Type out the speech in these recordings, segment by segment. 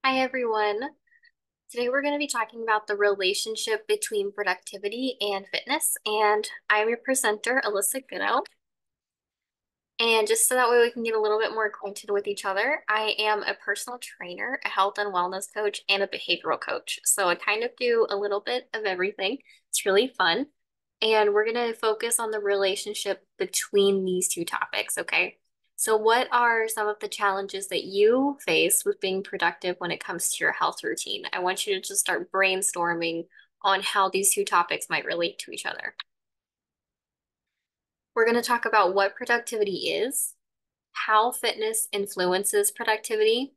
Hi, everyone. Today we're going to be talking about the relationship between productivity and fitness, and I'm your presenter, Alyssa Goodo. And just so that way we can get a little bit more acquainted with each other, I am a personal trainer, a health and wellness coach, and a behavioral coach. So I kind of do a little bit of everything. It's really fun. And we're going to focus on the relationship between these two topics, okay? So, what are some of the challenges that you face with being productive when it comes to your health routine? I want you to just start brainstorming on how these two topics might relate to each other. We're going to talk about what productivity is, how fitness influences productivity,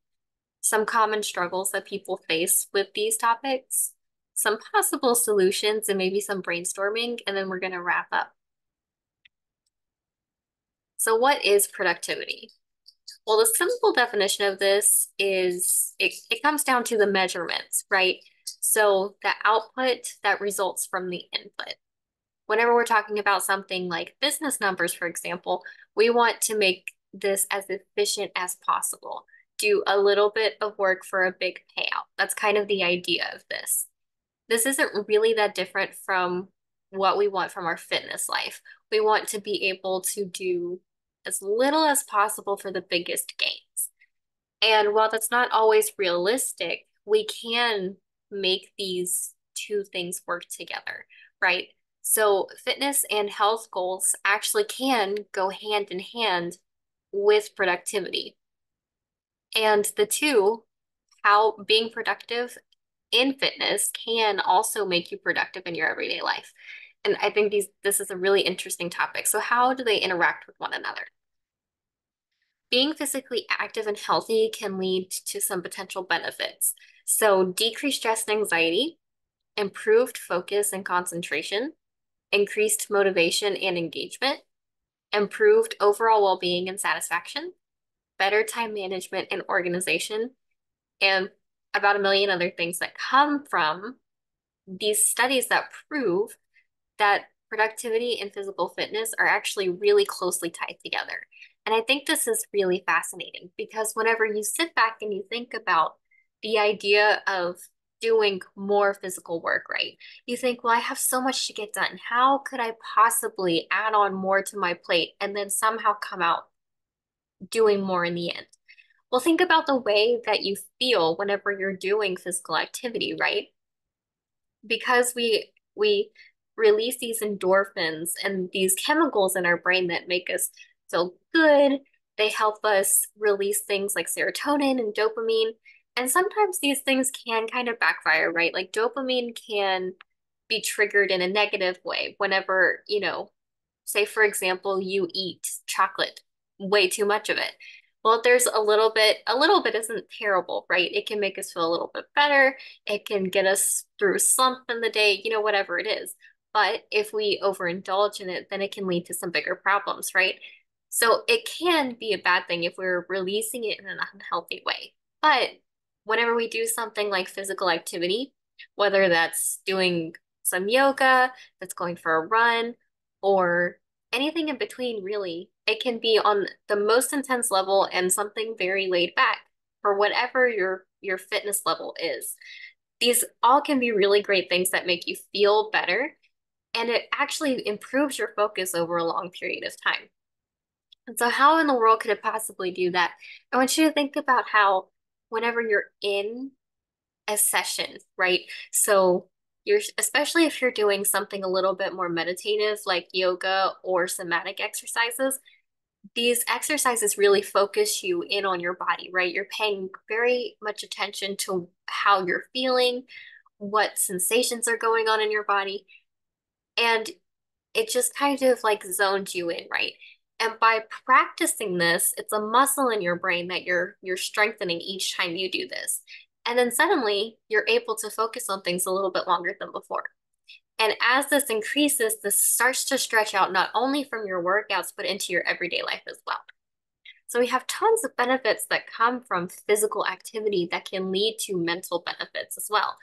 some common struggles that people face with these topics, some possible solutions, and maybe some brainstorming, and then we're going to wrap up. So, what is productivity? Well, the simple definition of this is it comes down to the measurements, right? So, the output that results from the input. Whenever we're talking about something like business numbers, for example, we want to make this as efficient as possible. Do a little bit of work for a big payout. That's kind of the idea of this. This isn't really that different from what we want from our fitness life. We want to be able to do as little as possible for the biggest gains. And while that's not always realistic, we can make these two things work together, right? So, fitness and health goals actually can go hand in hand with productivity. And the two, how being productive in fitness can also make you productive in your everyday life. And I think this is a really interesting topic. So, how do they interact with one another? Being physically active and healthy can lead to some potential benefits. So, decreased stress and anxiety, improved focus and concentration, increased motivation and engagement, improved overall well being and satisfaction, better time management and organization, and about a million other things that come from these studies that prove that productivity and physical fitness are actually really closely tied together. And I think this is really fascinating because whenever you sit back and you think about the idea of doing more physical work, right? You think, well, I have so much to get done. How could I possibly add on more to my plate and then somehow come out doing more in the end? Well, think about the way that you feel whenever you're doing physical activity, right? Because we release these endorphins and these chemicals in our brain that make us feel good. They help us release things like serotonin and dopamine. And sometimes these things can kind of backfire, right? Like dopamine can be triggered in a negative way whenever, say for example, you eat chocolate, way too much of it. Well, there's a little bit isn't terrible, right? It can make us feel a little bit better. It can get us through a slump in the day, whatever it is. But if we overindulge in it, then it can lead to some bigger problems, right? So it can be a bad thing if we're releasing it in an unhealthy way. But whenever we do something like physical activity, whether that's doing some yoga, that's going for a run, or anything in between, really, it can be on the most intense level and something very laid back for whatever your fitness level is. These all can be really great things that make you feel better, and it actually improves your focus over a long period of time. And so, how in the world could it possibly do that? I want you to think about how whenever you're in a session, right? So especially if you're doing something a little bit more meditative like yoga or somatic exercises, these exercises really focus you in on your body, right? You're paying very much attention to how you're feeling, what sensations are going on in your body, and it just kind of like zones you in, right? And by practicing this, it's a muscle in your brain that you're strengthening each time you do this. And then suddenly you're able to focus on things a little bit longer than before. And as this increases, this starts to stretch out not only from your workouts, but into your everyday life as well. So we have tons of benefits that come from physical activity that can lead to mental benefits as well.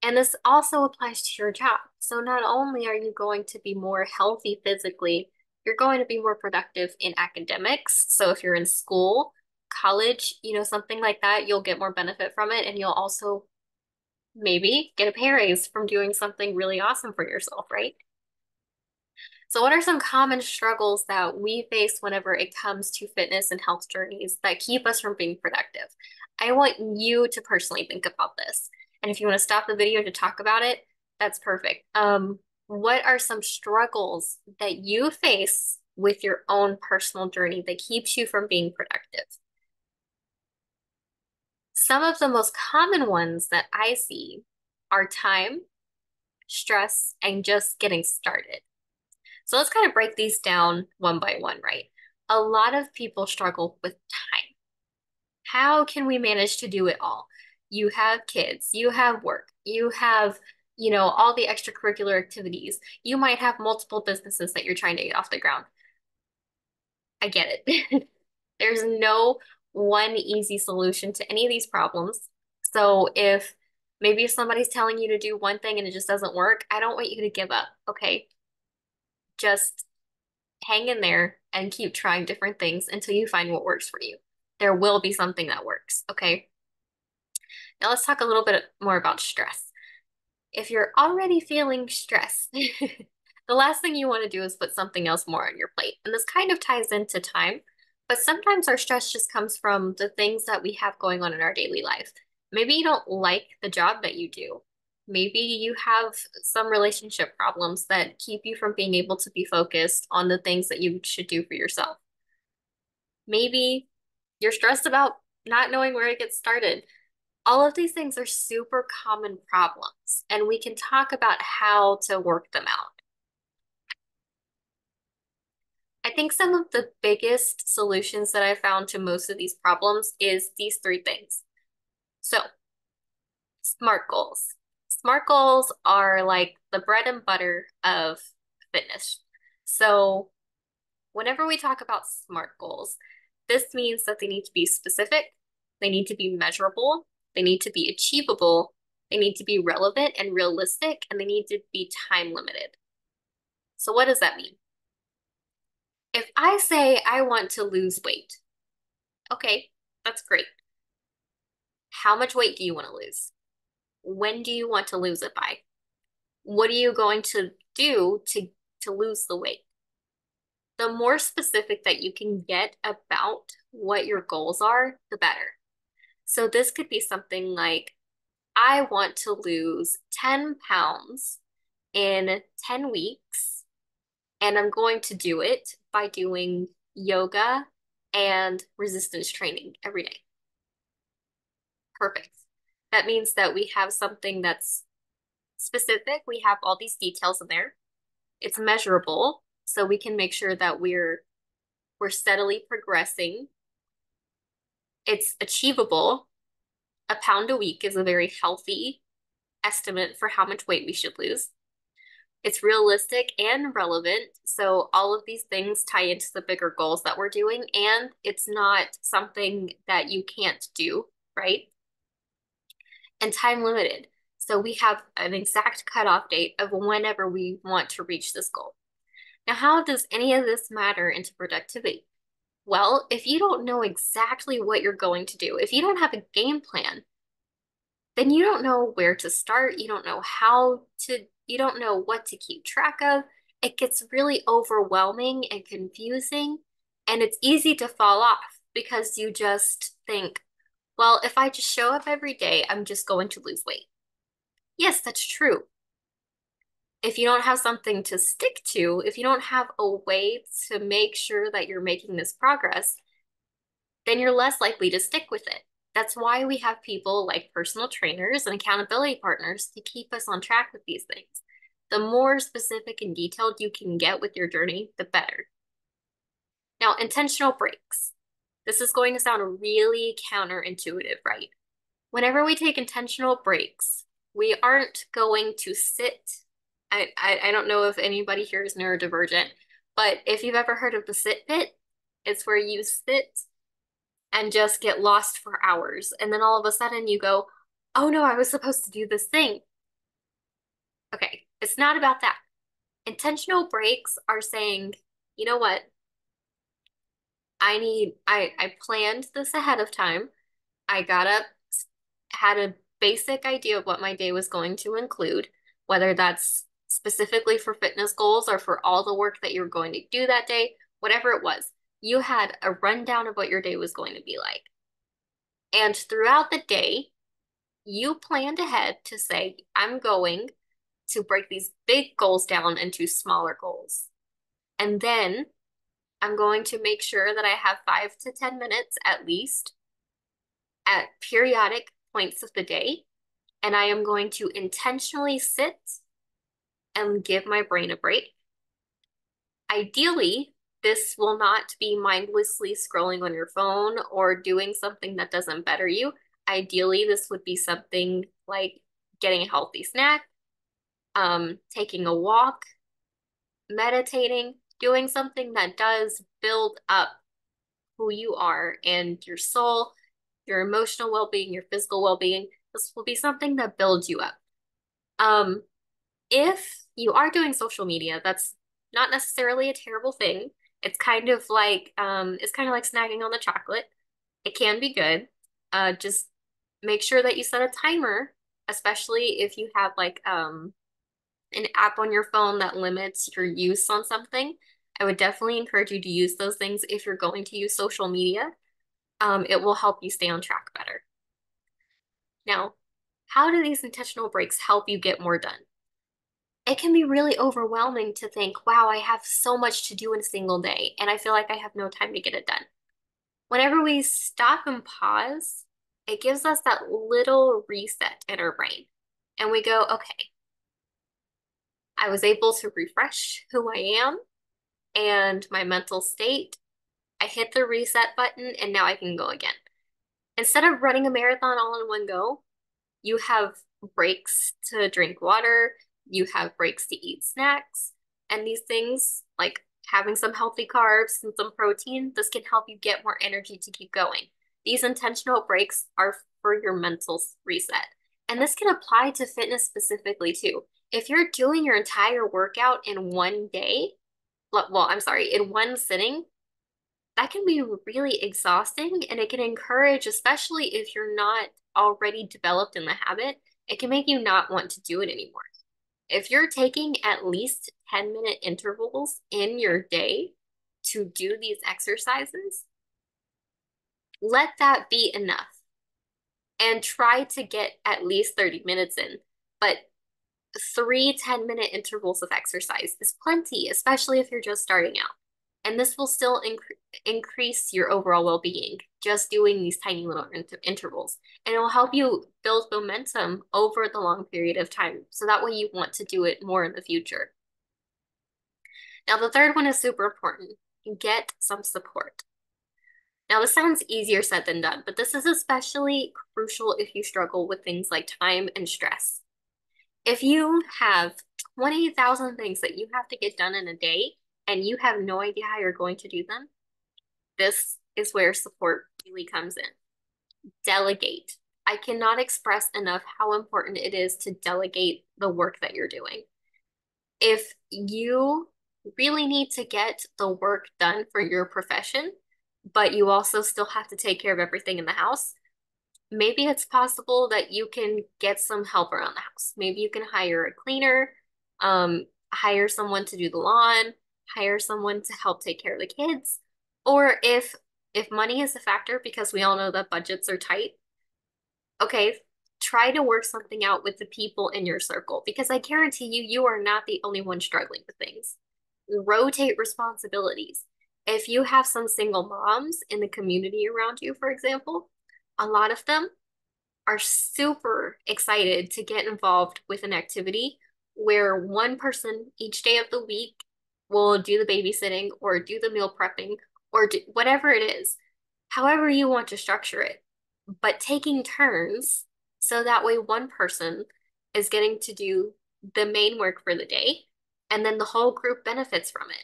And this also applies to your job. So not only are you going to be more healthy physically, you're going to be more productive in academics. So if you're in school, college, something like that, you'll get more benefit from it and you'll also maybe get a pay raise from doing something really awesome for yourself, right? So, what are some common struggles that we face whenever it comes to fitness and health journeys that keep us from being productive? I want you to personally think about this. And if you want to stop the video to talk about it, that's perfect. What are some struggles that you face with your own personal journey that keeps you from being productive? Some of the most common ones that I see are time, stress, and just getting started. So let's kind of break these down one by one, right? A lot of people struggle with time. How can we manage to do it all? You have kids, you have work, you have, all the extracurricular activities. You might have multiple businesses that you're trying to get off the ground. I get it. There's no one easy solution to any of these problems. So if somebody's telling you to do one thing and it just doesn't work, I don't want you to give up, okay? Just hang in there and keep trying different things until you find what works for you. There will be something that works, okay? Now let's talk a little bit more about stress. If you're already feeling stressed, the last thing you want to do is put something else more on your plate. And this kind of ties into time, but sometimes our stress just comes from the things that we have going on in our daily life. Maybe you don't like the job that you do. Maybe you have some relationship problems that keep you from being able to be focused on the things that you should do for yourself. Maybe you're stressed about not knowing where to get started. All of these things are super common problems, and we can talk about how to work them out. I think some of the biggest solutions that I found to most of these problems is these three things. So, SMART goals. SMART goals are like the bread and butter of fitness. So, whenever we talk about SMART goals, this means that they need to be specific, they need to be measurable, they need to be achievable, they need to be relevant and realistic, and they need to be time limited. So, what does that mean? If I say I want to lose weight, okay, that's great. How much weight do you want to lose? When do you want to lose it by? What are you going to do to lose the weight? The more specific that you can get about what your goals are, the better. So this could be something like, I want to lose 10 pounds in 10 weeks, and I'm going to do it by doing yoga and resistance training every day. Perfect. That means that we have something that's specific. We have all these details in there. It's measurable, so we can make sure that we're steadily progressing. It's achievable. A pound a week is a very healthy estimate for how much weight we should lose. It's realistic and relevant. So all of these things tie into the bigger goals that we're doing, and it's not something that you can't do, right? And time limited. So we have an exact cutoff date of whenever we want to reach this goal. Now, how does any of this matter into productivity? Well, if you don't know exactly what you're going to do, if you don't have a game plan, then you don't know where to start. You don't know you don't know what to keep track of. It gets really overwhelming and confusing, and it's easy to fall off because you just think, well, if I just show up every day, I'm just going to lose weight. Yes, that's true. If you don't have something to stick to, if you don't have a way to make sure that you're making this progress, then you're less likely to stick with it. That's why we have people like personal trainers and accountability partners to keep us on track with these things. The more specific and detailed you can get with your journey, the better. Now, intentional breaks. This is going to sound really counterintuitive, right? Whenever we take intentional breaks, we aren't going to sit. I don't know if anybody here is neurodivergent, but if you've ever heard of the sit pit, it's where you sit and just get lost for hours. And then all of a sudden you go, oh no, I was supposed to do this thing. Okay, it's not about that. Intentional breaks are saying, you know what? I planned this ahead of time. I got up, had a basic idea of what my day was going to include, whether that's specifically for fitness goals or for all the work that you were going to do that day, whatever it was. You had a rundown of what your day was going to be like. And throughout the day, you planned ahead to say, I'm going to break these big goals down into smaller goals. And then I'm going to make sure that I have 5 to 10 minutes at least at periodic points of the day. And I am going to intentionally sit and give my brain a break. Ideally, this will not be mindlessly scrolling on your phone or doing something that doesn't better you. Ideally, this would be something like getting a healthy snack, taking a walk, meditating, doing something that does build up who you are and your soul, your emotional well-being, your physical well-being. This will be something that builds you up. Um, if you are doing social media, that's not necessarily a terrible thing. It's kind of like snagging on the chocolate. It can be good. Just make sure that you set a timer, especially if you have like an app on your phone that limits your use on something. I would definitely encourage you to use those things if you're going to use social media. It will help you stay on track better. Now, how do these intentional breaks help you get more done? It can be really overwhelming to think, wow, I have so much to do in a single day, and I feel like I have no time to get it done. Whenever we stop and pause, it gives us that little reset in our brain. And we go, okay, I was able to refresh who I am and my mental state. I hit the reset button and now I can go again. Instead of running a marathon all in one go, you have breaks to drink water, you have breaks to eat snacks, and these things like having some healthy carbs and some protein, this can help you get more energy to keep going. These intentional breaks are for your mental reset. And this can apply to fitness specifically too. If you're doing your entire workout in one day, in one sitting, that can be really exhausting and it can encourage, especially if you're not already developed in the habit, it can make you not want to do it anymore. If you're taking at least 10-minute intervals in your day to do these exercises, let that be enough and try to get at least 30 minutes in. But three 10-minute intervals of exercise is plenty, especially if you're just starting out. And this will still increase your overall well-being, just doing these tiny little intervals. And it will help you build momentum over the long period of time. So that way you want to do it more in the future. Now, the third one is super important. Get some support. Now, this sounds easier said than done, but this is especially crucial if you struggle with things like time and stress. If you have 20,000 things that you have to get done in a day and you have no idea how you're going to do them, this is where support really comes in. Delegate. I cannot express enough how important it is to delegate the work that you're doing. If you really need to get the work done for your profession, but you also still have to take care of everything in the house, maybe it's possible that you can get some help around the house. Maybe you can hire a cleaner, hire someone to do the lawn, hire someone to help take care of the kids. Or if money is a factor, because we all know that budgets are tight, okay, try to work something out with the people in your circle because I guarantee you, you are not the only one struggling with things. Rotate responsibilities. If you have some single moms in the community around you, for example, a lot of them are super excited to get involved with an activity where one person each day of the week will do the babysitting or do the meal prepping or do whatever it is, however you want to structure it, but taking turns so that way one person is getting to do the main work for the day and then the whole group benefits from it.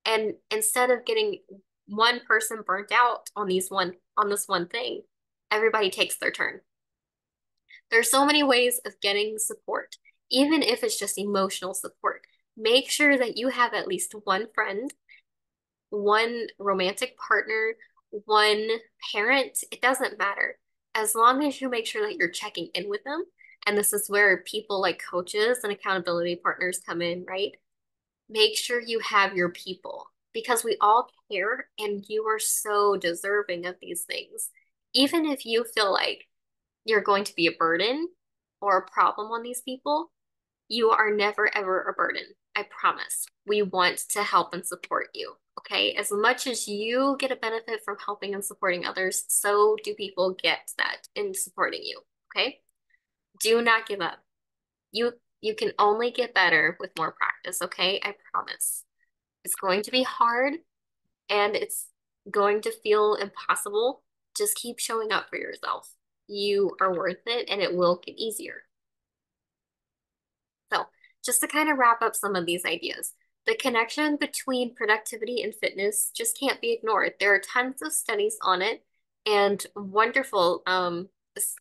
And instead of getting one person burnt out on this one thing, everybody takes their turn. There's so many ways of getting support, even if it's just emotional support. Make sure that you have at least one friend one romantic partner, one parent, it doesn't matter. As long as you make sure that you're checking in with them. And this is where people like coaches and accountability partners come in, right? Make sure you have your people because we all care and you are so deserving of these things. Even if you feel like you're going to be a burden or a problem on these people, you are never ever a burden. I promise. We want to help and support you. Okay. As much as you get a benefit from helping and supporting others, so do people get that in supporting you. Okay. Do not give up. You you can only get better with more practice. Okay. I promise. It's going to be hard and it's going to feel impossible. Just keep showing up for yourself. You are worth it and it will get easier. So, just to kind of wrap up some of these ideas, the connection between productivity and fitness just can't be ignored. There are tons of studies on it and wonderful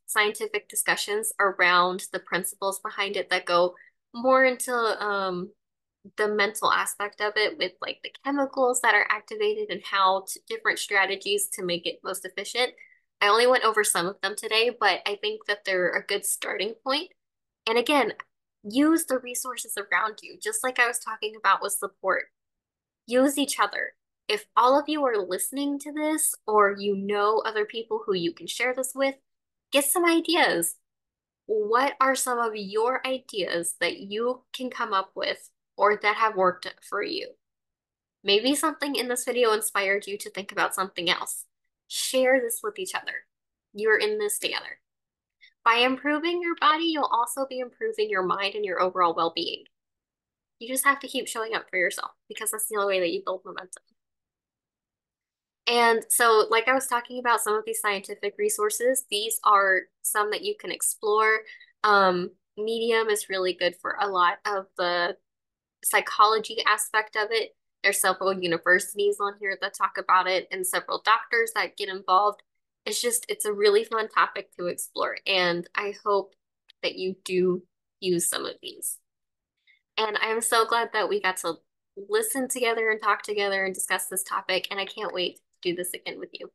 scientific discussions around the principles behind it that go more into the mental aspect of it with like the chemicals that are activated and different strategies to make it most efficient. I only went over some of them today, but I think that they're a good starting point. And again, use the resources around you, just like I was talking about with support. Use each other. If all of you are listening to this or you know other people who you can share this with, get some ideas. What are some of your ideas that you can come up with or that have worked for you? Maybe something in this video inspired you to think about something else. Share this with each other. You're in this together. By improving your body, you'll also be improving your mind and your overall well-being. You just have to keep showing up for yourself because that's the only way that you build momentum. And so, like I was talking about, some of these scientific resources, these are some that you can explore. Medium is really good for a lot of the psychology aspect of it. There's several universities on here that talk about it and several doctors that get involved. It's a really fun topic to explore. And I hope that you do use some of these. And I am so glad that we got to listen together and talk together and discuss this topic. And I can't wait to do this again with you.